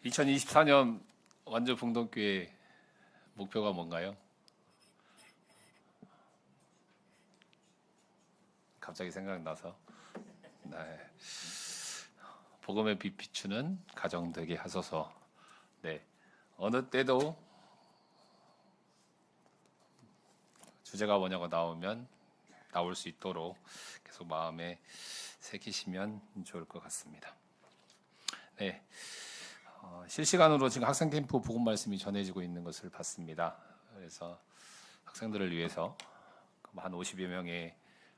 2024년 완주 봉동교회 목표가 뭔가요? 갑자기 생각나서 복음의 빛 비추는 가정 되게 하소서. 어느 때도 주제가 뭐냐고 나올 수 있도록 계속 마음에 새기시면 좋을 것 같습니다. 실시간으로 지금 학생 캠프 복음 말씀이 전해지고 있는 것을 봤습니다. 그래서 학생들을 위해서 한 50여 명의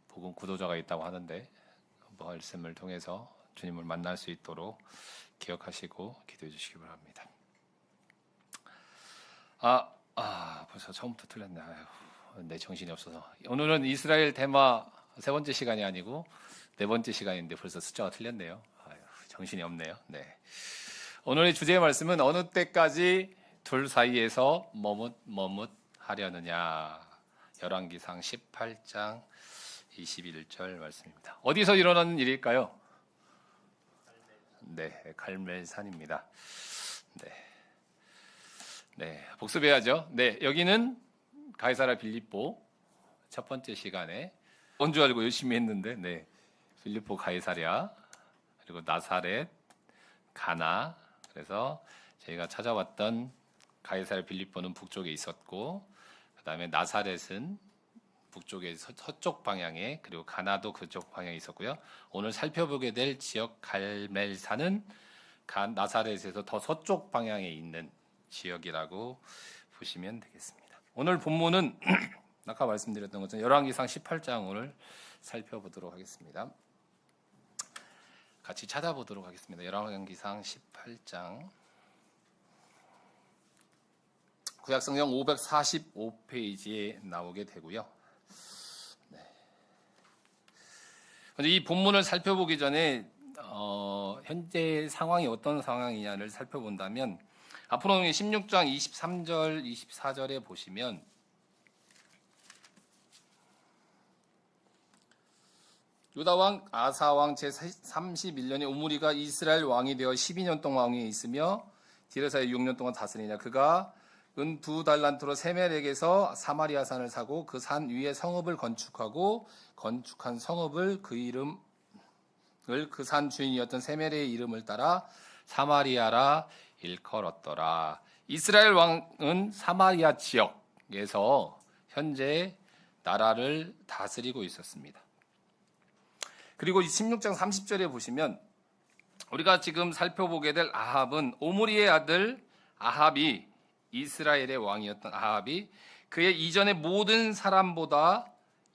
복음 구도자가 있다고 하는데 말씀을 통해서 주님을 만날 수 있도록 기억하시고 기도해 주시기 바랍니다. 벌써 처음부터 틀렸네. 내 정신이 없어서. 오늘은 이스라엘 대마 세 번째 시간이 아니고 네 번째 시간인데 벌써 숫자가 틀렸네요. 정신이 없네요. 오늘의 주제의 말씀은 어느 때까지 둘 사이에서 머뭇하려느냐. 열왕기상 18장 21절 말씀입니다. 어디서 일어나는 일일까요? 갈멜산입니다. 복습해야죠. 여기는 가이사랴 빌립보 첫 번째 시간에 온 줄 알고 열심히 했는데 빌립보 가이사랴 그리고 나사렛 가나. 그래서 저희가 찾아왔던 가이사랴 빌립보는 북쪽에 있었고 그 다음에 나사렛은 북쪽의 서쪽 방향에 그리고 가나도 그쪽 방향에 있었고요. 오늘 살펴보게 될 지역 갈멜산은 나사렛에서 더 서쪽 방향에 있는 지역이라고 보시면 되겠습니다. 오늘 본문은 아까 말씀드렸던 것처럼 열왕기상 18장을 살펴보도록 하겠습니다. 같이 찾아보도록 하겠습니다. 열왕기상 18장 구약성경 545페이지에 나오게 되고요. 이 본문을 살펴보기 전에 현재 상황이 어떤 상황이냐를 살펴본다면 앞으로 16장 23절 24절에 보시면 유다왕 아사왕 제31년에 오므리가 이스라엘 왕이 되어 12년 동안 왕위에 있으며 디르사에 6년 동안 다스리냐. 그가 은 2달란트로 세멜에게서 사마리아 산을 사고 그 산 위에 성읍을 건축하고 건축한 성읍을 그 이름을 그 산 주인이었던 세멜의 이름을 따라 사마리아라 일컬었더라. 이스라엘 왕은 사마리아 지역에서 현재 나라를 다스리고 있었습니다. 그리고 16장 30절에 보시면 우리가 지금 살펴보게 될 아합은 오므리의 아들 아합이 이스라엘의 왕이었던 아합이 그의 이전의 모든 사람보다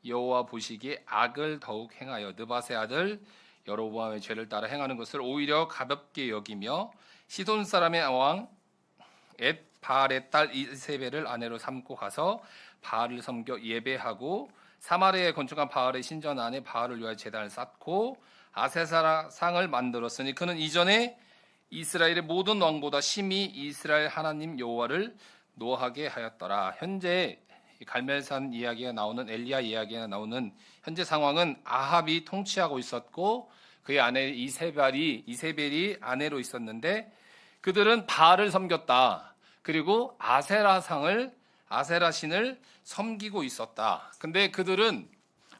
여호와 보시기에 악을 더욱 행하여 느밧의 아들 여로보암의 죄를 따라 행하는 것을 오히려 가볍게 여기며 시돈 사람의 왕 엣바알의 딸 이세벨을 아내로 삼고 가서 바알을 섬겨 예배하고 사마리아에 건축한 바알의 신전 안에 바알을 위하여 제단을 쌓고 아세라 상을 만들었으니 그는 이전에 이스라엘의 모든 왕보다 심히 이스라엘 하나님 여호와를 노하게 하였더라. 현재 갈멜산 이야기가 나오는 엘리야 이야기가 나오는 현재 상황은 아합이 통치하고 있었고 그의 아내 이세벨이 아내로 있었는데 그들은 바알을 섬겼다. 그리고 아세라 신을 섬기고 있었다. 근데 그들은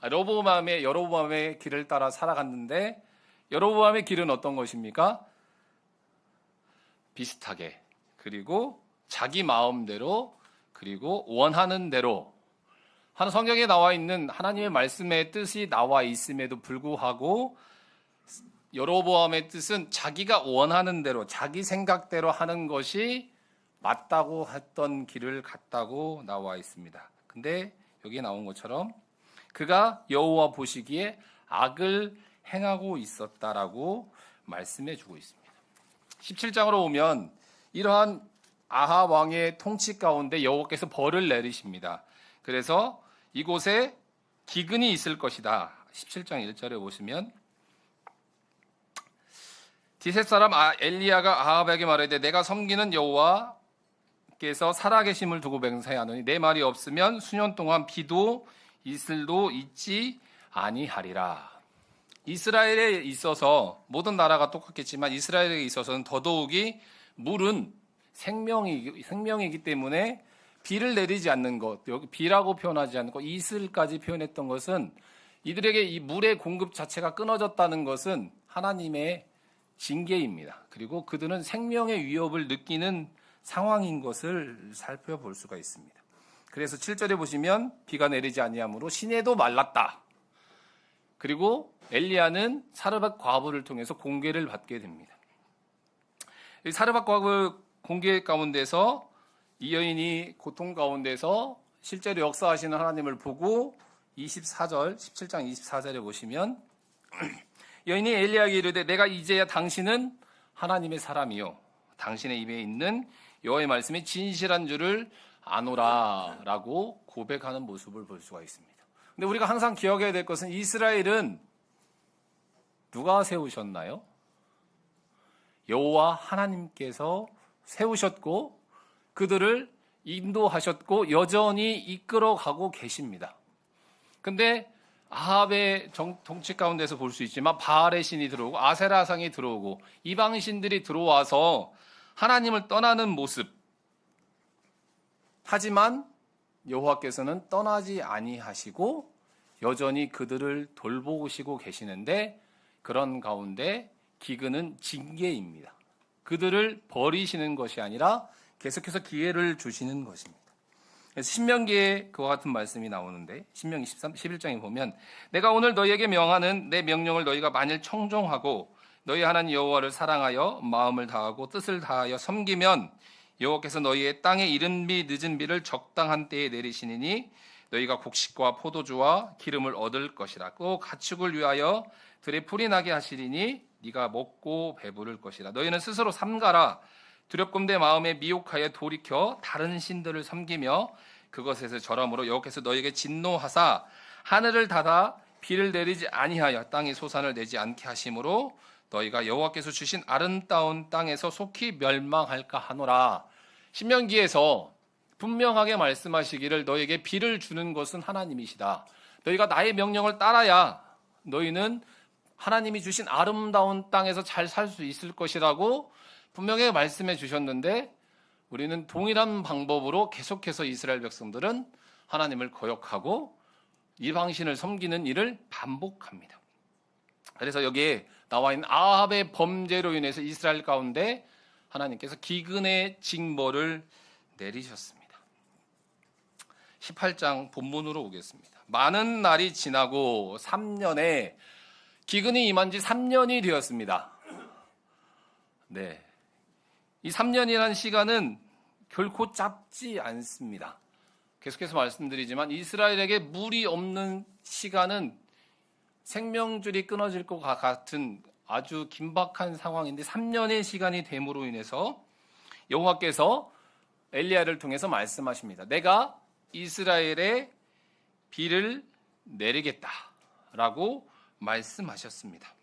여로보암의 길을 따라 살아갔는데 여로보암의 길은 어떤 것입니까? 비슷하게 그리고 자기 마음대로 그리고 원하는 대로 성경에 나와 있는 하나님의 말씀의 뜻이 나와 있음에도 불구하고 여로보암의 뜻은 자기가 원하는 대로 자기 생각대로 하는 것이 맞다고 했던 길을 갔다고 나와 있습니다. 근데 여기 나온 것처럼 그가 여호와 보시기에 악을 행하고 있었다라고 말씀해 주고 있습니다. 17장으로 오면 이러한 아합 왕의 통치 가운데 여호와께서 벌을 내리십니다. 그래서 이곳에 기근이 있을 것이다. 17장 1절에 보시면 디셋 사람 엘리야가 아합에게 말하되 내가 섬기는 여호와께서 살아계심을 두고 맹세하노니 내 말이 없으면 수년 동안 비도 이슬도 있지 아니하리라. 이스라엘에 있어서 모든 나라가 똑같겠지만 이스라엘에 있어서는 더더욱이 물은 생명이기 때문에 비를 내리지 않는 것, 여기 비라고 표현하지 않고 이슬까지 표현했던 것은 이들에게 이 물의 공급 자체가 끊어졌다는 것은 하나님의 징계입니다. 그리고 그들은 생명의 위협을 느끼는 상황인 것을 살펴볼 수가 있습니다. 그래서 7절에 보시면 비가 내리지 아니하므로 시내도 말랐다. 그리고 엘리야는 사르밧 과부를 통해서 공개를 받게 됩니다. 이 사르밧 과부 공개 가운데서 이 여인이 고통 가운데서 실제로 역사하시는 하나님을 보고 17장 24절에 보시면 여인이 엘리야에게 이르되 내가 이제야 당신은 하나님의 사람이요 당신의 입에 있는 여호와의 말씀이 진실한 줄을 아노라라고 고백하는 모습을 볼 수가 있습니다. 근데 우리가 항상 기억해야 될 것은 이스라엘은 누가 세우셨나요? 여호와 하나님께서 세우셨고 그들을 인도하셨고 여전히 이끌어가고 계십니다. 근데 아합의 정치 가운데서 볼 수 있지만 바알의 신이 들어오고 아세라상이 들어오고 이방 신들이 들어와서 하나님을 떠나는 모습. 하지만 여호와께서는 떠나지 아니하시고 여전히 그들을 돌보시고 계시는데 그런 가운데 기근은 징계입니다. 그들을 버리시는 것이 아니라 계속해서 기회를 주시는 것입니다. 그래서 신명기에 그와 같은 말씀이 나오는데 신명기 11장에 보면 내가 오늘 너희에게 명하는 내 명령을 너희가 만일 청종하고 너희 하나님 여호와를 사랑하여 마음을 다하고 뜻을 다하여 섬기면 여호와께서 너희의 땅에 이른 비 늦은 비를 적당한 때에 내리시니니 너희가 곡식과 포도주와 기름을 얻을 것이라. 또 가축을 위하여 들에 풀이 나게 하시리니 네가 먹고 배부를 것이라. 너희는 스스로 삼가라. 두렵건대 마음에 미혹하여 돌이켜 다른 신들을 섬기며 그것에서 절함으로 여호와께서 너희에게 진노하사 하늘을 닫아 비를 내리지 아니하여 땅에 소산을 내지 않게 하심으로 너희가 여호와께서 주신 아름다운 땅에서 속히 멸망할까 하노라. 신명기에서 분명하게 말씀하시기를 너희에게 비를 주는 것은 하나님이시다. 너희가 나의 명령을 따라야 너희는 하나님이 주신 아름다운 땅에서 잘 살 수 있을 것이라고 분명히 말씀해 주셨는데 우리는 동일한 방법으로 계속해서 이스라엘 백성들은 하나님을 거역하고 이방신을 섬기는 일을 반복합니다. 그래서 여기에 나와 있는 아합의 범죄로 인해서 이스라엘 가운데 하나님께서 기근의 징벌을 내리셨습니다. 18장 본문으로 오겠습니다. 많은 날이 지나고 3년에 기근이 임한 지 3년이 되었습니다. 네. 이 3년이라는 시간은 결코 짧지 않습니다. 계속해서 말씀드리지만 이스라엘에게 물이 없는 시간은 생명줄이 끊어질 것 같은 아주 긴박한 상황인데 3년의 시간이 됨으로 인해서 여호와께서 엘리야를 통해서 말씀하십니다. 내가 이스라엘에 비를 내리겠다라고 말씀하셨습니다.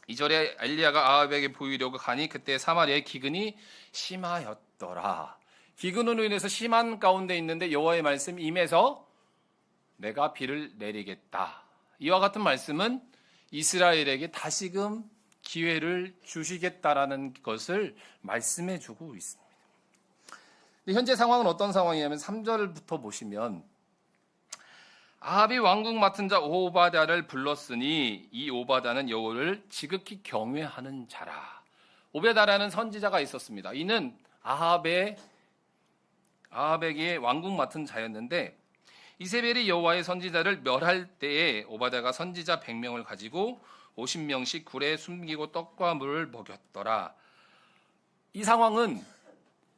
2절에 엘리야가 아합에게 보이려고 가니 그때 사마리아의 기근이 심하였더라. 기근으로 인해서 심한 가운데 있는데 여호와의 말씀이 임해서 내가 비를 내리겠다. 이와 같은 말씀은 이스라엘에게 다시금 기회를 주시겠다라는 것을 말씀해 주고 있습니다. 현재 상황은 어떤 상황이냐면 3절부터 보시면 아합이 왕국 맡은 자 오바댜를 불렀으니 이 오바댜는 여호와를 지극히 경외하는 자라. 오베다라는 선지자가 있었습니다. 이는 아합에게 왕국 맡은 자였는데 이세벨이 여호와의 선지자를 멸할 때에 오바댜가 선지자 100명을 가지고 50명씩 굴에 숨기고 떡과 물을 먹였더라. 이 상황은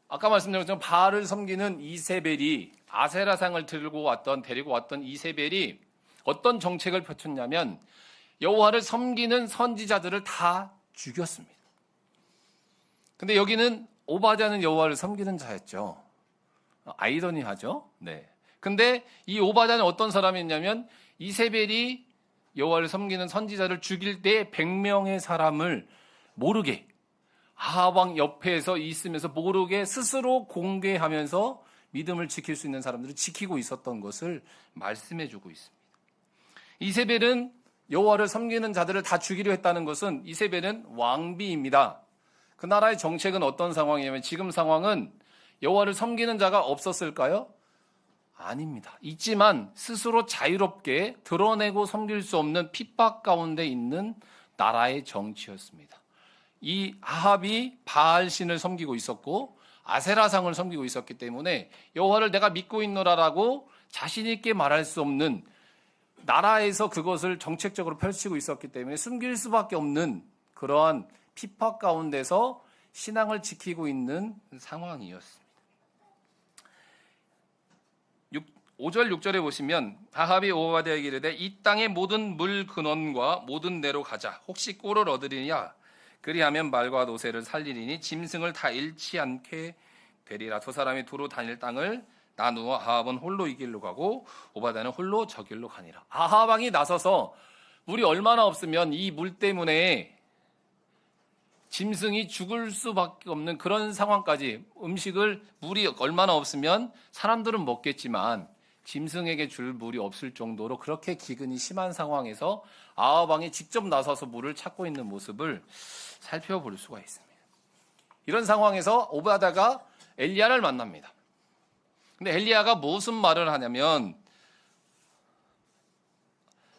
아까 말씀드린 것처럼 바알을 섬기는 이세벨이 아세라상을 데리고 왔던 이세벨이 어떤 정책을 펼쳤냐면 여호와를 섬기는 선지자들을 다 죽였습니다. 근데 여기는 오바댜는 여호와를 섬기는 자였죠. 아이러니하죠. 네. 근데 이 오바댜는 어떤 사람이었냐면 이세벨이 여호와를 섬기는 선지자를 죽일 때 100명의 사람을 모르게 아합 왕 옆에서 있으면서 모르게 스스로 공개하면서 믿음을 지킬 수 있는 사람들을 지키고 있었던 것을 말씀해 주고 있습니다. 이세벨은 여호와를 섬기는 자들을 다 죽이려 했다는 것은 이세벨은 왕비입니다. 그 나라의 정책은 어떤 상황이냐면 지금 상황은 여호와를 섬기는 자가 없었을까요? 아닙니다. 있지만 스스로 자유롭게 드러내고 섬길 수 없는 핍박 가운데 있는 나라의 정치였습니다. 이 아합이 바알신을 섬기고 있었고 아세라상을 섬기고 있었기 때문에 여호와를 내가 믿고 있노라라고 자신 있게 말할 수 없는, 나라에서 그것을 정책적으로 펼치고 있었기 때문에 숨길 수밖에 없는 그러한 핍박 가운데서 신앙을 지키고 있는 상황이었습니다. 5절 6절에 보시면 아합이 오바댜에게 이르되 이 땅의 모든 물 근원과 모든 데로 가자. 혹시 꼴을 얻으리냐? 그리하면 말과 노새를 살리리니 짐승을 다 잃지 않게 되리라. 두 사람이 두루 다닐 땅을 나누어 아합은 홀로 이 길로 가고 오바댜는 홀로 저 길로 가니라. 아합 왕이 나서서 물이 얼마나 없으면 이 물 때문에 짐승이 죽을 수밖에 없는 그런 상황까지, 음식을 물이 얼마나 없으면 사람들은 먹겠지만 짐승에게 줄 물이 없을 정도로 그렇게 기근이 심한 상황에서 아합 왕이 직접 나서서 물을 찾고 있는 모습을 살펴볼 수가 있습니다. 이런 상황에서 오바댜가 엘리야를 만납니다. 근데 엘리야가 무슨 말을 하냐면,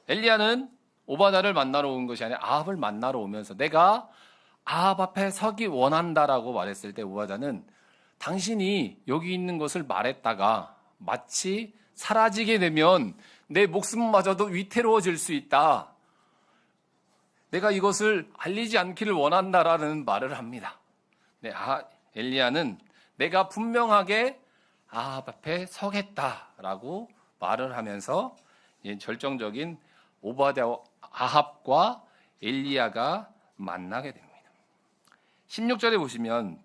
엘리야는 오바댜를 만나러 온 것이 아니라 아합을 만나러 오면서 내가 아합 앞에 서기 원한다라고 말했을 때 오바댜는 당신이 여기 있는 것을 말했다가 마치 사라지게 되면 내 목숨마저도 위태로워질 수 있다. 내가 이것을 알리지 않기를 원한다라는 말을 합니다. 네, 엘리야는 내가 분명하게 아합 앞에 서겠다라고 말을 하면서 절정적인 오바댜 아합과 엘리야가 만나게 됩니다. 16절에 보시면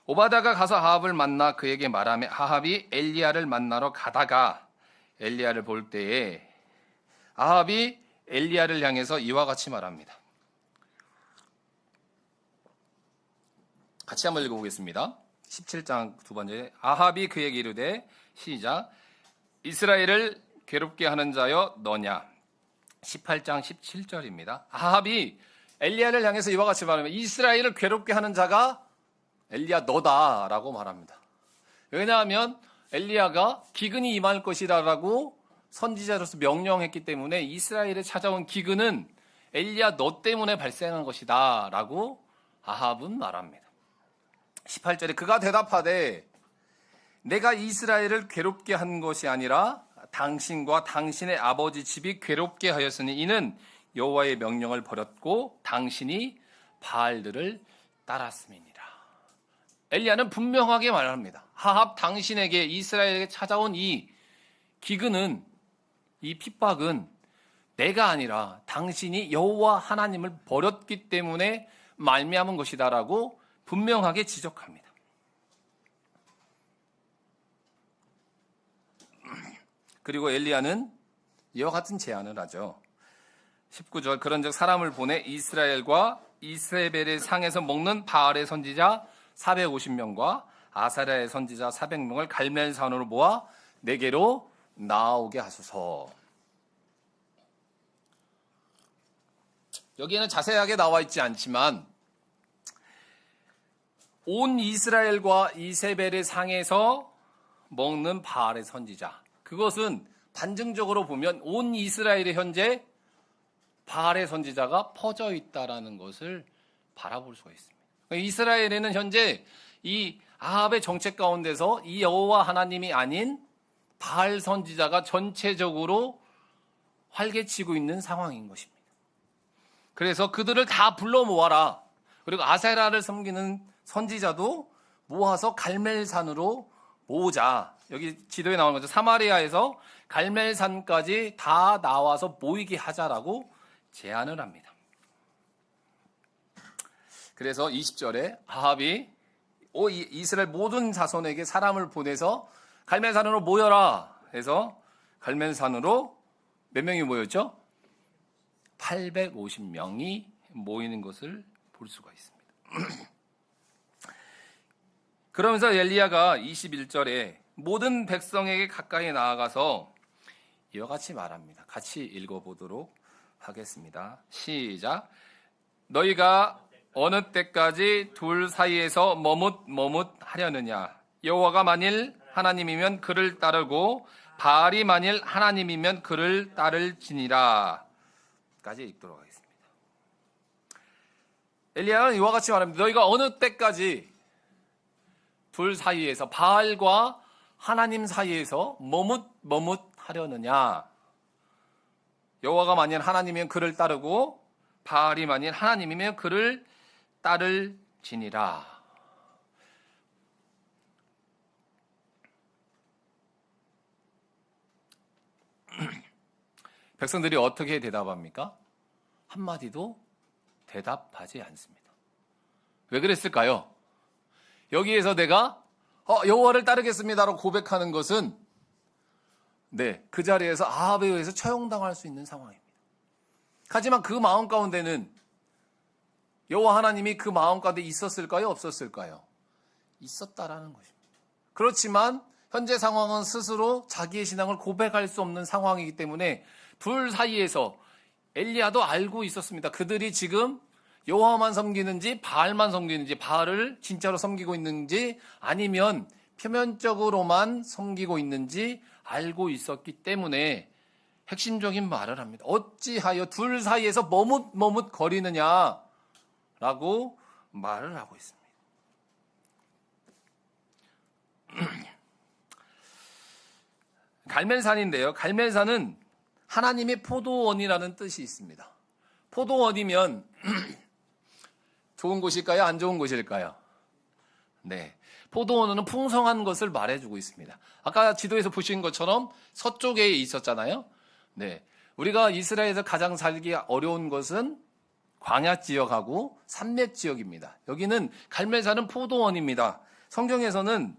오바댜가 가서 아합을 만나 그에게 말하며 아합이 엘리야를 만나러 가다가 엘리야를 볼 때에 아합이 엘리야를 향해서 이와 같이 말합니다. 같이 한번 읽어보겠습니다. 17장 두 번째. 아합이 그에게 이르되 시작. 이스라엘을 괴롭게 하는 자여 너냐. 18장 17절입니다. 아합이 엘리야를 향해서 이와 같이 말하면 이스라엘을 괴롭게 하는 자가 엘리야 너다라고 말합니다. 왜냐하면 엘리야가 기근이 임할 것이라고 선지자로서 명령했기 때문에 이스라엘에 찾아온 기근은 엘리야 너 때문에 발생한 것이다 라고 아합은 말합니다. 18절에 그가 대답하되 내가 이스라엘을 괴롭게 한 것이 아니라 당신과 당신의 아버지 집이 괴롭게 하였으니 이는 여호와의 명령을 버렸고 당신이 바알들을 따랐음이니라. 엘리야는 분명하게 말합니다. 아합 당신에게 이스라엘에게 찾아온 이 기근은, 이 핍박은 내가 아니라 당신이 여호와 하나님을 버렸기 때문에 말미암은 것이다라고 분명하게 지적합니다. 그리고 엘리야는 이와 같은 제안을 하죠. 19절 그런즉 사람을 보내 이스라엘과 이세벨의 상에서 먹는 바알의 선지자 450명과 아사랴의 선지자 400명을 갈멜산으로 모아 내게로 나오게 하소서. 여기에는 자세하게 나와 있지 않지만 온 이스라엘과 이세벨의 상에서 먹는 바알의 선지자, 그것은 반증적으로 보면 온 이스라엘에 현재 바알의 선지자가 퍼져 있다라는 것을 바라볼 수가 있습니다. 이스라엘에는 현재 이 아합의 정책 가운데서 이 여호와 하나님이 아닌 바알 선지자가 전체적으로 활개치고 있는 상황인 것입니다. 그래서 그들을 다 불러 모아라. 그리고 아세라를 섬기는 선지자도 모아서 갈멜산으로 모으자. 여기 지도에 나오는 거죠. 사마리아에서 갈멜산까지 다 나와서 모이게 하자라고 제안을 합니다. 그래서 20절에 아합이 이스라엘 모든 자손에게 사람을 보내서 갈멜산으로 모여라 해서 갈멜산으로 몇 명이 모였죠? 850명이 모이는 것을 볼 수가 있습니다. 그러면서 엘리야가 21절에 모든 백성에게 가까이 나아가서 이와 같이 말합니다. 같이 읽어보도록 하겠습니다. 시작. 너희가 어느 때까지 둘 사이에서 머뭇하려느냐. 여호와가 만일 하나님이면 그를 따르고 바알이 만일 하나님이면 그를 따를지니라. 까지 읽도록 하겠습니다. 엘리야는 이와 같이 말합니다. 너희가 어느 때까지 둘 사이에서 바알과 하나님 사이에서 머뭇하려느냐. 여호와가 만일 하나님이면 그를 따르고 바알이 만일 하나님이면 그를 따를지니라. 백성들이 어떻게 대답합니까? 한마디도 대답하지 않습니다. 왜 그랬을까요? 여기에서 내가 여호와를 따르겠습니다라고 고백하는 것은 그 자리에서 아합에 의해서 처형당할 수 있는 상황입니다. 하지만 그 마음 가운데는 여호와 하나님이 그 마음 가운데 있었을까요? 없었을까요? 있었다라는 것입니다. 그렇지만 현재 상황은 스스로 자기의 신앙을 고백할 수 없는 상황이기 때문에 둘 사이에서 엘리야도 알고 있었습니다. 그들이 지금 여호와만 섬기는지 바알만 섬기는지, 바알을 진짜로 섬기고 있는지 아니면 표면적으로만 섬기고 있는지 알고 있었기 때문에 핵심적인 말을 합니다. 어찌하여 둘 사이에서 머뭇거리느냐라고 말을 하고 있습니다. 갈멜산인데요. 갈멜산은 하나님의 포도원이라는 뜻이 있습니다. 포도원이면 좋은 곳일까요? 안 좋은 곳일까요? 네. 포도원은 풍성한 것을 말해주고 있습니다. 아까 지도에서 보신 것처럼 서쪽에 있었잖아요. 네. 우리가 이스라엘에서 가장 살기 어려운 것은 광야 지역하고 산맥 지역입니다. 여기는 갈멜산은 포도원입니다. 성경에서는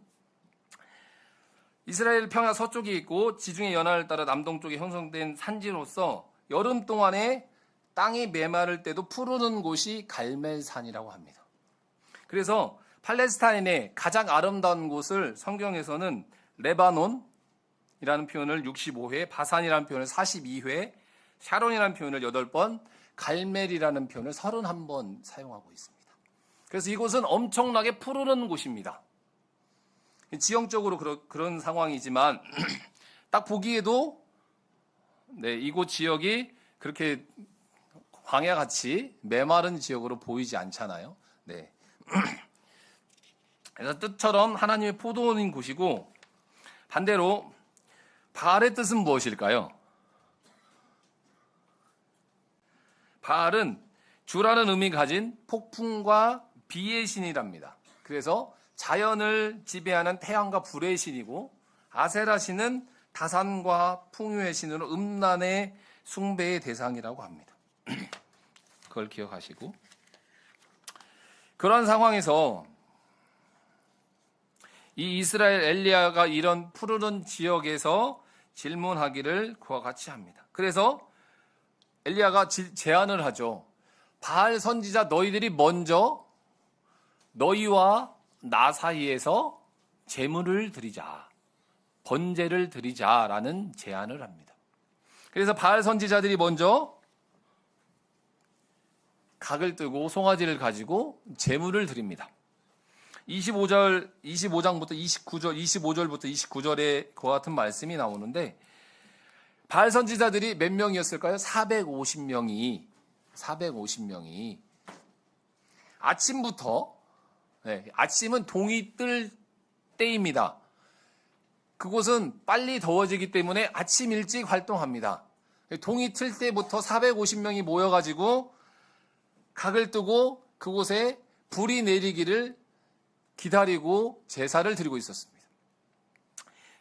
이스라엘 평야 서쪽에 있고 지중해 연안을 따라 남동쪽에 형성된 산지로서 여름 동안에 땅이 메마를 때도 푸르는 곳이 갈멜산이라고 합니다. 그래서 팔레스타인의 가장 아름다운 곳을 성경에서는 레바논이라는 표현을 65회, 바산이라는 표현을 42회, 샤론이라는 표현을 8번, 갈멜이라는 표현을 31번 사용하고 있습니다. 그래서 이곳은 엄청나게 푸르는 곳입니다. 지형적으로 그런 상황이지만 딱 보기에도 이곳 지역이 그렇게 광야같이 메마른 지역으로 보이지 않잖아요. 네. 그래서 뜻처럼 하나님의 포도원인 곳이고, 반대로 바알의 뜻은 무엇일까요? 바알은 주라는 의미 가진 폭풍과 비의 신이랍니다. 그래서 자연을 지배하는 태양과 불의 신이고, 아세라 신은 다산과 풍요의 신으로 음란의 숭배의 대상이라고 합니다. 그걸 기억하시고, 그런 상황에서 이 이스라엘 엘리야가 이런 푸르른 지역에서 질문하기를 그와 같이 합니다. 그래서 엘리야가 제안을 하죠. 바알 선지자 너희들이 먼저 너희와 나 사이에서 제물을 드리자, 번제를 드리자라는 제안을 합니다. 그래서 바알 선지자들이 먼저 각을 뜨고 송아지를 가지고 제물을 드립니다. 25장부터 25절부터 29절에 그와 같은 말씀이 나오는데, 바알 선지자들이 몇 명이었을까요? 450명이 아침부터, 아침은 동이 뜰 때입니다. 그곳은 빨리 더워지기 때문에 아침 일찍 활동합니다. 동이 틀 때부터 450명이 모여가지고 각을 뜨고 그곳에 불이 내리기를 기다리고 제사를 드리고 있었습니다.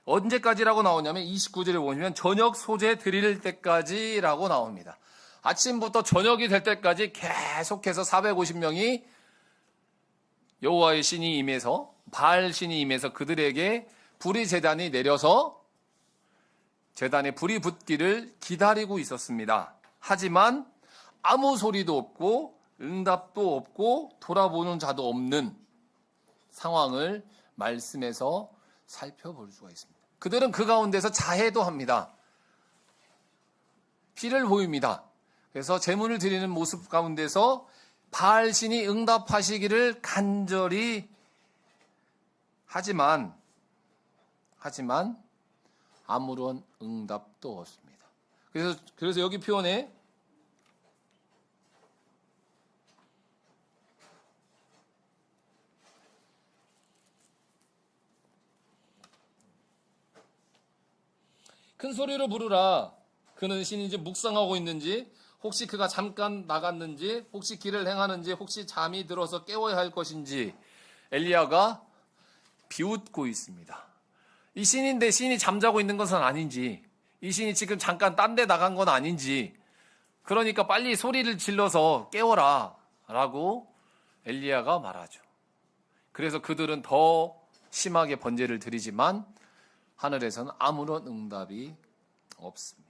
언제까지라고 나오냐면 29절에 보시면 저녁 소재 드릴 때까지라고 나옵니다. 아침부터 저녁이 될 때까지 계속해서 450명이 여호와의 신이 임해서, 바알 신이 임해서 그들에게 불의 제단이 내려서 제단에 불이 붙기를 기다리고 있었습니다. 하지만 아무 소리도 없고 응답도 없고 돌아보는 자도 없는 상황을 말씀에서 살펴볼 수가 있습니다. 그들은 그 가운데서 자해도 합니다. 피를 보입니다. 그래서 제물을 드리는 모습 가운데서 바알신이 응답하시기를 간절히 하지만 아무런 응답도 없습니다. 그래서 여기 표현에 큰 소리로 부르라. 그는 신인지 묵상하고 있는지, 혹시 그가 잠깐 나갔는지, 혹시 길을 행하는지, 혹시 잠이 들어서 깨워야 할 것인지 엘리야가 비웃고 있습니다. 이 신인데 신이 잠자고 있는 것은 아닌지, 이 신이 지금 잠깐 딴 데 나간 건 아닌지, 그러니까 빨리 소리를 질러서 깨워라 라고 엘리야가 말하죠. 그래서 그들은 더 심하게 번제를 드리지만 하늘에서는 아무런 응답이 없습니다.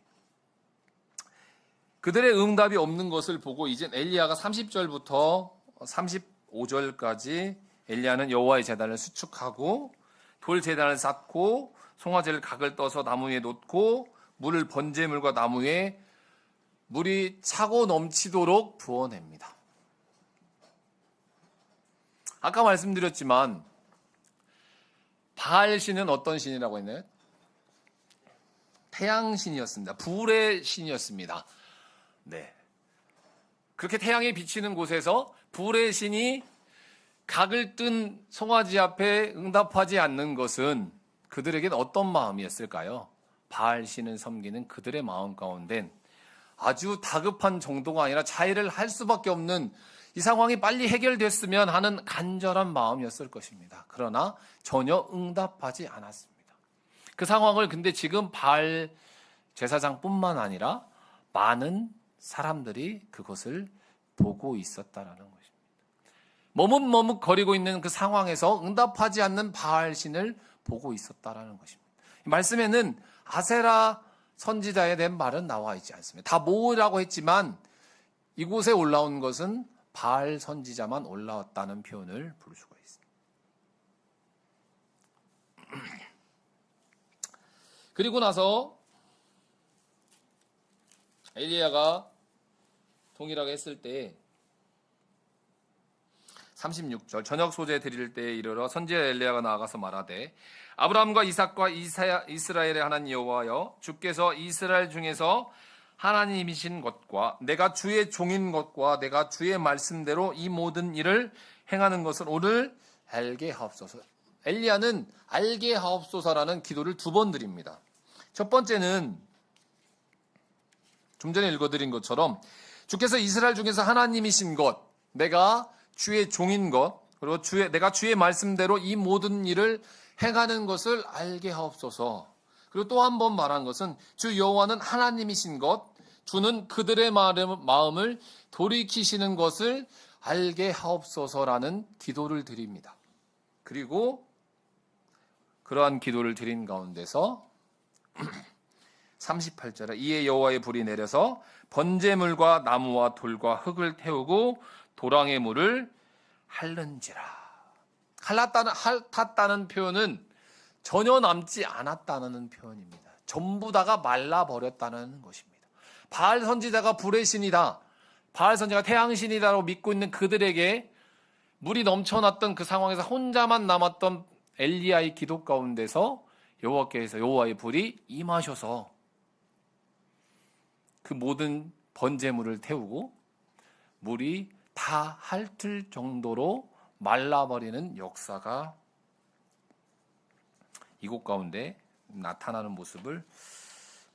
그들의 응답이 없는 것을 보고 이제 엘리야가 30절부터 35절까지 엘리야는 여호와의 제단을 수축하고 돌 제단을 쌓고 송아지를 각을 떠서 나무 위에 놓고 물을 번제물과 나무 위에 물이 차고 넘치도록 부어냅니다. 아까 말씀드렸지만 바알 신은 어떤 신이라고 했나요? 태양신이었습니다. 불의 신이었습니다. 네. 그렇게 태양이 비치는 곳에서 불의 신이 각을 뜬 송아지 앞에 응답하지 않는 것은 그들에겐 어떤 마음이었을까요? 바알 신을 섬기는 그들의 마음 가운데는 아주 다급한 정도가 아니라 자해를 할 수밖에 없는, 이 상황이 빨리 해결됐으면 하는 간절한 마음이었을 것입니다. 그러나 전혀 응답하지 않았습니다. 그 상황을 근데 지금 바알 제사장뿐만 아니라 많은 사람들이 그것을 보고 있었다라는 것입니다. 머뭇머뭇거리고 있는 그 상황에서 응답하지 않는 바알 신을 보고 있었다라는 것입니다. 이 말씀에는 아세라 선지자에 대한 말은 나와 있지 않습니다. 다 모으라고 했지만 이곳에 올라온 것은 바알 선지자만 올라왔다는 표현을 볼 수가 있습니다. 그리고 나서 엘리야가 동일하게 했을 때 36절 저녁 소재 드릴 때에 이르러 선지자 엘리야가 나아가서 말하되 아브라함과 이삭과 이스라엘의 하나님 여호와여, 주께서 이스라엘 중에서 하나님이신 것과 내가 주의 종인 것과 내가 주의 말씀대로 이 모든 일을 행하는 것을 오늘 알게 하옵소서. 엘리야는 알게 하옵소서라는 기도를 2번 드립니다. 첫 번째는 좀 전에 읽어드린 것처럼 주께서 이스라엘 중에서 하나님이신 것, 내가 주의 종인 것, 그리고 내가 주의 말씀대로 이 모든 일을 행하는 것을 알게 하옵소서. 그리고 또 한 번 말한 것은 주 여호와는 하나님이신 것, 주는 그들의 마음을 돌이키시는 것을 알게 하옵소서라는 기도를 드립니다. 그리고 그러한 기도를 드린 가운데서 38절에 이에 여호와의 불이 내려서 번제물과 나무와 돌과 흙을 태우고 도랑의 물을 핥는지라. 핥았다는 표현은 전혀 남지 않았다는 표현입니다. 전부 다가 말라버렸다는 것입니다. 바알 선지자가 불의 신이다, 바알 선지자가 태양신이다라고 믿고 있는 그들에게 물이 넘쳐났던 그 상황에서 혼자만 남았던 엘리야의 기도 가운데서 여호와께서 여호와의 불이 임하셔서 그 모든 번제물을 태우고 물이 다 핥을 정도로 말라버리는 역사가 이곳 가운데 나타나는 모습을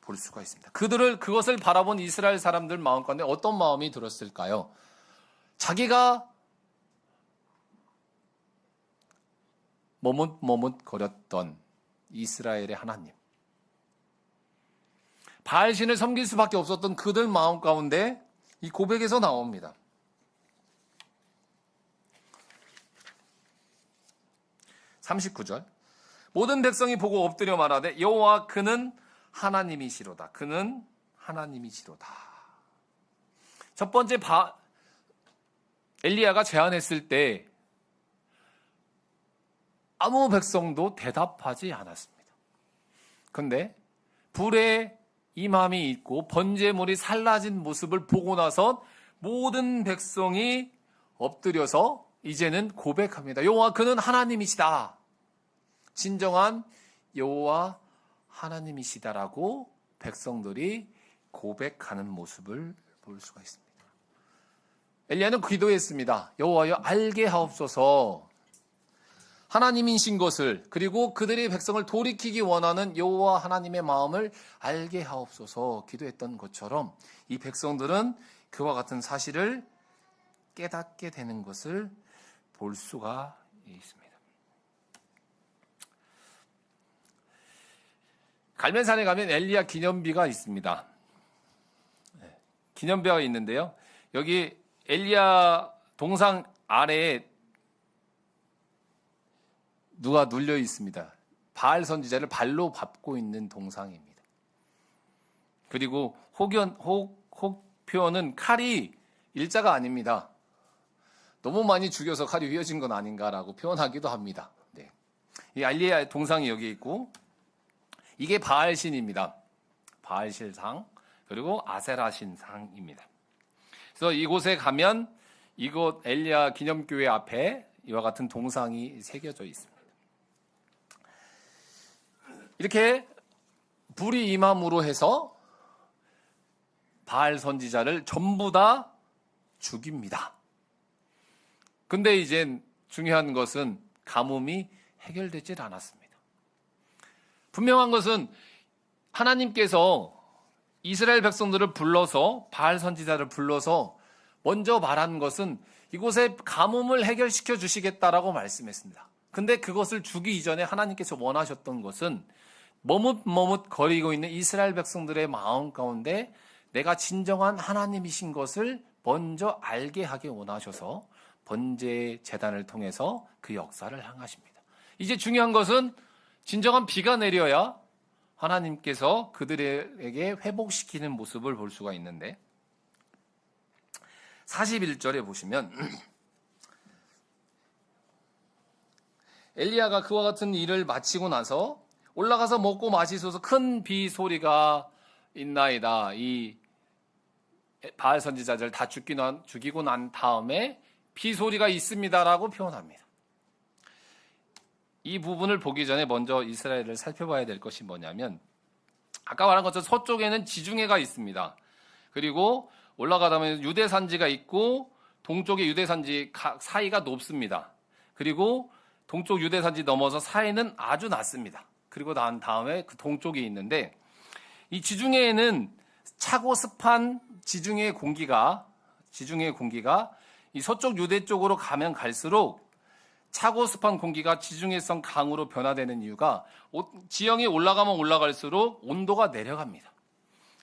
볼 수가 있습니다. 그것을 바라본 이스라엘 사람들 마음 가운데 어떤 마음이 들었을까요? 자기가 머뭇머뭇거렸던 이스라엘의 하나님, 바알신을 섬길 수밖에 없었던 그들 마음 가운데 이 고백에서 나옵니다. 39절 모든 백성이 보고 엎드려 말하되 여호와 그는 하나님이시로다. 그는 하나님이시로다. 첫 번째 엘리야가 제안했을 때 아무 백성도 대답하지 않았습니다. 그런데 불의 임함이 있고 번제물이 살라진 모습을 보고 나서 모든 백성이 엎드려서 이제는 고백합니다. 여호와 그는 하나님이시다. 진정한 여호와 하나님이시다라고 백성들이 고백하는 모습을 볼 수가 있습니다. 엘리야는 기도했습니다. 여호와여 알게 하옵소서. 하나님이신 것을, 그리고 그들의 백성을 돌이키기 원하는 여호와 하나님의 마음을 알게 하옵소서 기도했던 것처럼 이 백성들은 그와 같은 사실을 깨닫게 되는 것을 볼 수가 있습니다. 갈멜산에 가면 엘리야 기념비가 있습니다. 기념비가 있는데요. 여기 엘리야 동상 아래에 누가 눌려 있습니다. 바알 선지자를 발로 밟고 있는 동상입니다. 그리고 혹표는 칼이 일자가 아닙니다. 너무 많이 죽여서 칼이 휘어진 건 아닌가라고 표현하기도 합니다. 네. 이 엘리야 동상이 여기 있고, 이게 바알 신입니다. 바알 신상, 그리고 아세라 신상입니다. 그래서 이곳에 가면 이곳 엘리야 기념교회 앞에 이와 같은 동상이 새겨져 있습니다. 이렇게 불이 임함으로 해서 바알 선지자를 전부 다 죽입니다. 근데 이제 중요한 것은 가뭄이 해결되질 않았습니다. 분명한 것은 하나님께서 이스라엘 백성들을 불러서, 바알 선지자를 불러서 먼저 말한 것은 이곳에 가뭄을 해결시켜 주시겠다라고 말씀했습니다. 근데 그것을 주기 이전에 하나님께서 원하셨던 것은 머뭇거리고 있는 이스라엘 백성들의 마음 가운데 내가 진정한 하나님이신 것을 먼저 알게 하기 원하셔서 번제 제단을 통해서 그 역사를 행하십니다. 이제 중요한 것은 진정한 비가 내려야 하나님께서 그들에게 회복시키는 모습을 볼 수가 있는데, 41절에 보시면 엘리야가 그와 같은 일을 마치고 나서 올라가서 먹고 마시소서 큰 비 소리가 있나이다. 이 바알 선지자들 다 죽이고 난 다음에 비 소리가 있습니다라고 표현합니다. 이 부분을 보기 전에 먼저 이스라엘을 살펴봐야 될 것이 뭐냐면, 아까 말한 것처럼 서쪽에는 지중해가 있습니다. 그리고 올라가다 보면 유대산지가 있고 동쪽의 유대산지 사이가 높습니다. 그리고 동쪽 유대산지 넘어서 사이는 아주 낮습니다. 그리고 난 다음에 그 동쪽에 있는데, 이 지중해에는 차고 습한 지중해 공기가 이 서쪽 유대 쪽으로 가면 갈수록 차고 습한 공기가 지중해성 강으로 변화되는 이유가, 지형이 올라가면 올라갈수록 온도가 내려갑니다.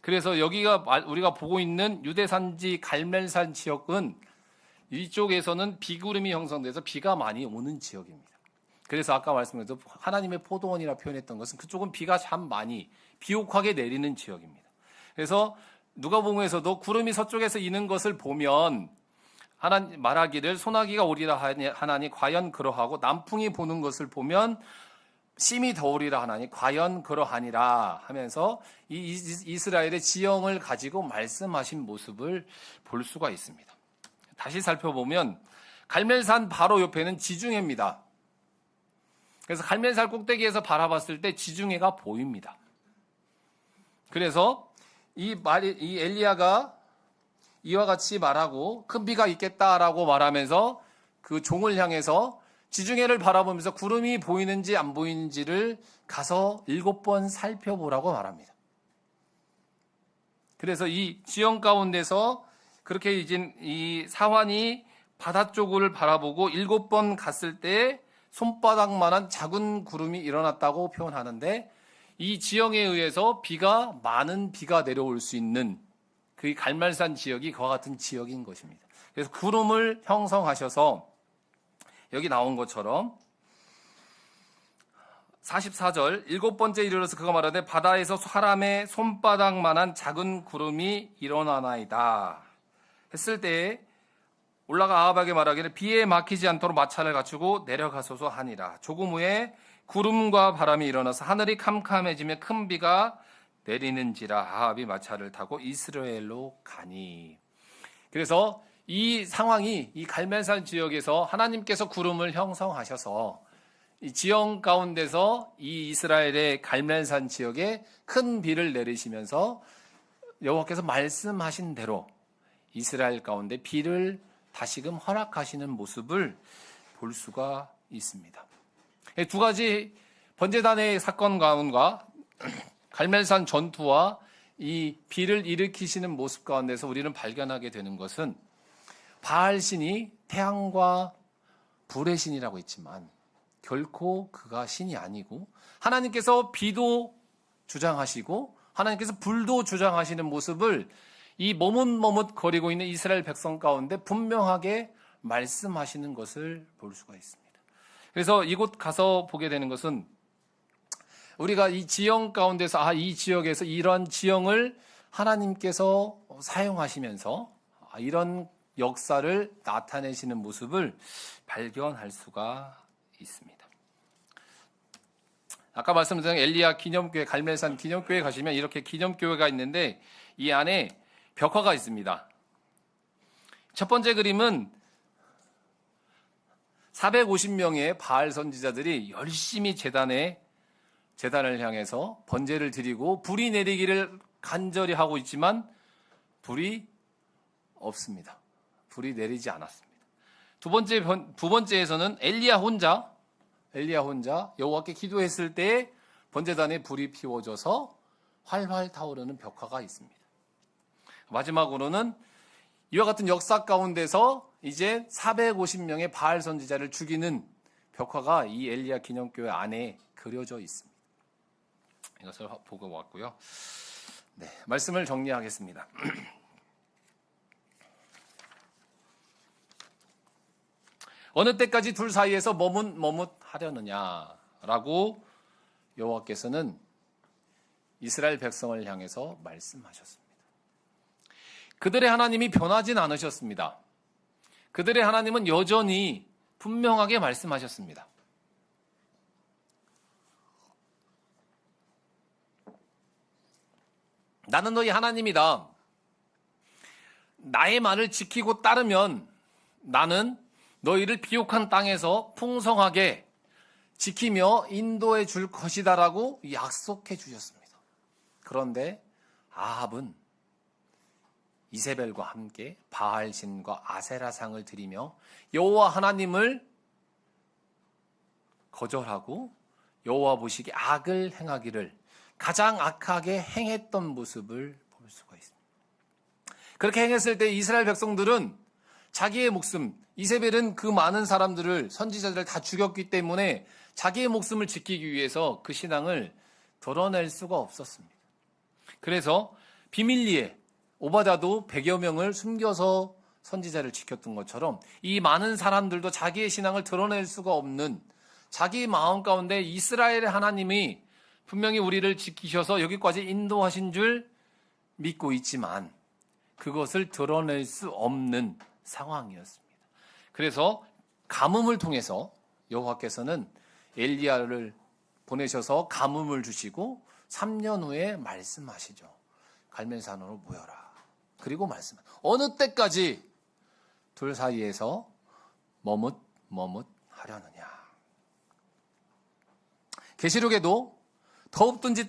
그래서 여기가 우리가 보고 있는 유대산지 갈멜산 지역은 이쪽에서는 비구름이 형성돼서 비가 많이 오는 지역입니다. 그래서 아까 말씀드린 하나님의 포도원이라 표현했던 것은 그쪽은 비가 참 많이 비옥하게 내리는 지역입니다. 그래서 누가복음에서도 구름이 서쪽에서 이는 것을 보면 하나님 말하기를 소나기가 오리라 하나니 과연 그러하고, 남풍이 부는 것을 보면 심히 더우리라 하나니 과연 그러하니라 하면서 이 이스라엘의 지형을 가지고 말씀하신 모습을 볼 수가 있습니다. 다시 살펴보면 갈멜산 바로 옆에는 지중해입니다. 그래서 갈멜산 꼭대기에서 바라봤을 때 지중해가 보입니다. 그래서 이 엘리야가 이와 같이 말하고 큰 비가 있겠다라고 말하면서 그 종을 향해서 지중해를 바라보면서 구름이 보이는지 안 보이는지를 가서 7번 살펴보라고 말합니다. 그래서 이 지형 가운데서 그렇게 이제 이 사환이 바다 쪽을 바라보고 7번 갔을 때 손바닥만한 작은 구름이 일어났다고 표현하는데, 이 지형에 의해서 많은 비가 내려올 수 있는 그 갈멜산 지역이 그와 같은 지역인 것입니다. 그래서 구름을 형성하셔서 여기 나온 것처럼 44절 7번째 이르러서 그가 말하되 바다에서 사람의 손바닥만한 작은 구름이 일어나나이다 했을 때에 올라가 아합에게 말하기를 비에 막히지 않도록 마차를 갖추고 내려가소서 하니라. 조금 후에 구름과 바람이 일어나서 하늘이 캄캄해지며 큰 비가 내리는지라 아합이 마차를 타고 이스라엘로 가니. 그래서 이 상황이 이 갈멜산 지역에서 하나님께서 구름을 형성하셔서 이 지형 가운데서 이 이스라엘의 갈멜산 지역에 큰 비를 내리시면서 여호와께서 말씀하신 대로 이스라엘 가운데 비를 다시금 허락하시는 모습을 볼 수가 있습니다. 두 가지 번제단의 사건 가운데가 갈멜산 전투와 이 비를 일으키시는 모습 가운데서 우리는 발견하게 되는 것은 바알신이 태양과 불의 신이라고 했지만 결코 그가 신이 아니고 하나님께서 비도 주장하시고 하나님께서 불도 주장하시는 모습을 이 머뭇머뭇거리고 있는 이스라엘 백성 가운데 분명하게 말씀하시는 것을 볼 수가 있습니다. 그래서 이곳 가서 보게 되는 것은 우리가 이 지형 가운데서 이 지역에서 이런 지형을 하나님께서 사용하시면서 이런 역사를 나타내시는 모습을 발견할 수가 있습니다. 아까 말씀드린 엘리야 기념교회, 갈멜산 기념교회 가시면 이렇게 기념교회가 있는데 이 안에 벽화가 있습니다. 첫 번째 그림은 450명의 바알 선지자들이 열심히 제단을 향해서 번제를 드리고 불이 내리기를 간절히 하고 있지만 불이 없습니다. 불이 내리지 않았습니다. 두 번째에서는 엘리야 혼자 여호와께 기도했을 때 번제단에 불이 피워져서 활활 타오르는 벽화가 있습니다. 마지막으로는 이와 같은 역사 가운데서 이제 450명의 바알 선지자를 죽이는 벽화가 이 엘리야 기념교회 안에 그려져 있습니다. 이것을 보고 왔고요. 네, 말씀을 정리하겠습니다. 어느 때까지 둘 사이에서 머뭇하려느냐라고 여호와께서는 이스라엘 백성을 향해서 말씀하셨습니다. 그들의 하나님이 변하진 않으셨습니다. 그들의 하나님은 여전히 분명하게 말씀하셨습니다. 나는 너희 하나님이다. 나의 말을 지키고 따르면 나는 너희를 비옥한 땅에서 풍성하게 지키며 인도해 줄 것이다라고 약속해 주셨습니다. 그런데 아합은 이세벨과 함께 바알신과 아세라상을 드리며 여호와 하나님을 거절하고 여호와 보시기에 악을 행하기를 가장 악하게 행했던 모습을 볼 수가 있습니다. 그렇게 행했을 때 이스라엘 백성들은 자기의 목숨, 이세벨은 그 많은 사람들을 선지자들을 다 죽였기 때문에 자기의 목숨을 지키기 위해서 그 신앙을 드러낼 수가 없었습니다. 그래서 비밀리에 오바다도 100여 명을 숨겨서 선지자를 지켰던 것처럼 이 많은 사람들도 자기의 신앙을 드러낼 수가 없는 자기 마음 가운데 이스라엘의 하나님이 분명히 우리를 지키셔서 여기까지 인도하신 줄 믿고 있지만 그것을 드러낼 수 없는 상황이었습니다. 그래서 가뭄을 통해서 여호와께서는 엘리야를 보내셔서 가뭄을 주시고 3년 후에 말씀하시죠. 갈멜산으로 모여라. 그리고 어느 때까지 둘 사이에서 머뭇하려느냐. 계시록에도 더웁든지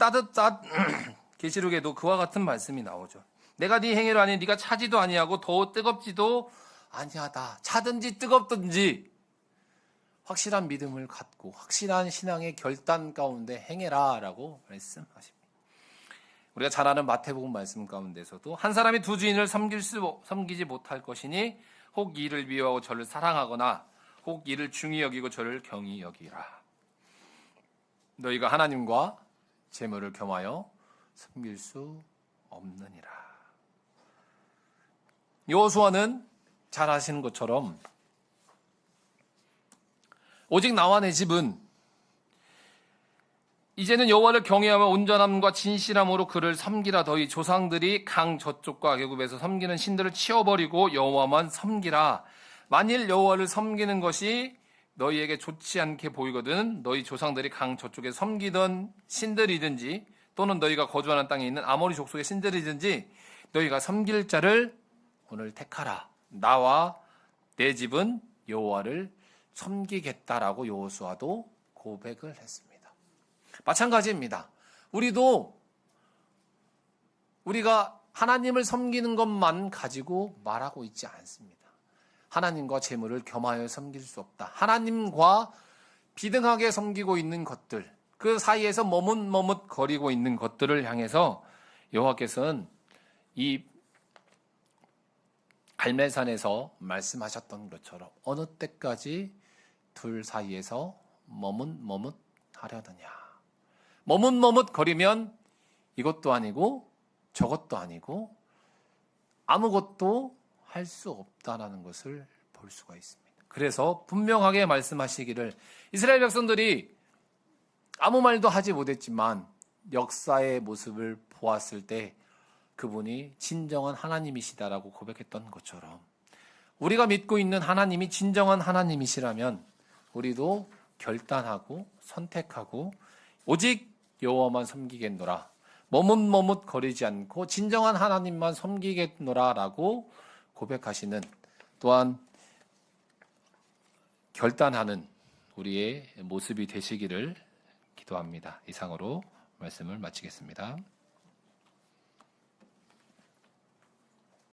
계시록에도 그와 같은 말씀이 나오죠. 내가 네 행위를 아니 네가 차지도 아니하고 더워 뜨겁지도 아니하다. 차든지 뜨겁든지 확실한 믿음을 갖고 확실한 신앙의 결단 가운데 행해라라고 말씀하십니다. 우리가 잘 아는 마태복음 말씀 가운데서도 한 사람이 두 주인을 섬기지 못할 것이니 혹 이를 미워하고 저를 사랑하거나 혹 이를 중히 여기고 저를 경히 여기라. 너희가 하나님과 재물을 겸하여 섬길 수 없느니라. 여호수아는 잘 아시는 것처럼 오직 나와 내 집은 이제는 여호와를 경외하며 온전함과 진실함으로 그를 섬기라. 너희 조상들이 강 저쪽과 애굽에서 섬기는 신들을 치워버리고 여호와만 섬기라. 만일 여호와를 섬기는 것이 너희에게 좋지 않게 보이거든 너희 조상들이 강 저쪽에 섬기던 신들이든지 또는 너희가 거주하는 땅에 있는 아모리 족속의 신들이든지 너희가 섬길 자를 오늘 택하라 나와 내 집은 여호와를 섬기겠다라고 여호수아도 고백을 했습니다. 마찬가지입니다. 우리가 하나님을 섬기는 것만 가지고 말하고 있지 않습니다. 하나님과 재물을 겸하여 섬길 수 없다. 하나님과 비등하게 섬기고 있는 것들, 그 사이에서 머뭇머뭇거리고 있는 것들을 향해서 여호와께서는 이 갈멜산에서 말씀하셨던 것처럼 어느 때까지 둘 사이에서 머뭇머뭇하려느냐. 머뭇머뭇거리면 이것도 아니고 저것도 아니고 아무것도 할 수 없다라는 것을 볼 수가 있습니다. 그래서 분명하게 말씀하시기를 이스라엘 백성들이 아무 말도 하지 못했지만 역사의 모습을 보았을 때 그분이 진정한 하나님이시다라고 고백했던 것처럼 우리가 믿고 있는 하나님이 진정한 하나님이시라면 우리도 결단하고 선택하고 오직 여호와만 섬기겠노라, 머뭇머뭇거리지 않고 진정한 하나님만 섬기겠노라라고 고백하시는, 또한 결단하는 우리의 모습이 되시기를 기도합니다. 이상으로 말씀을 마치겠습니다.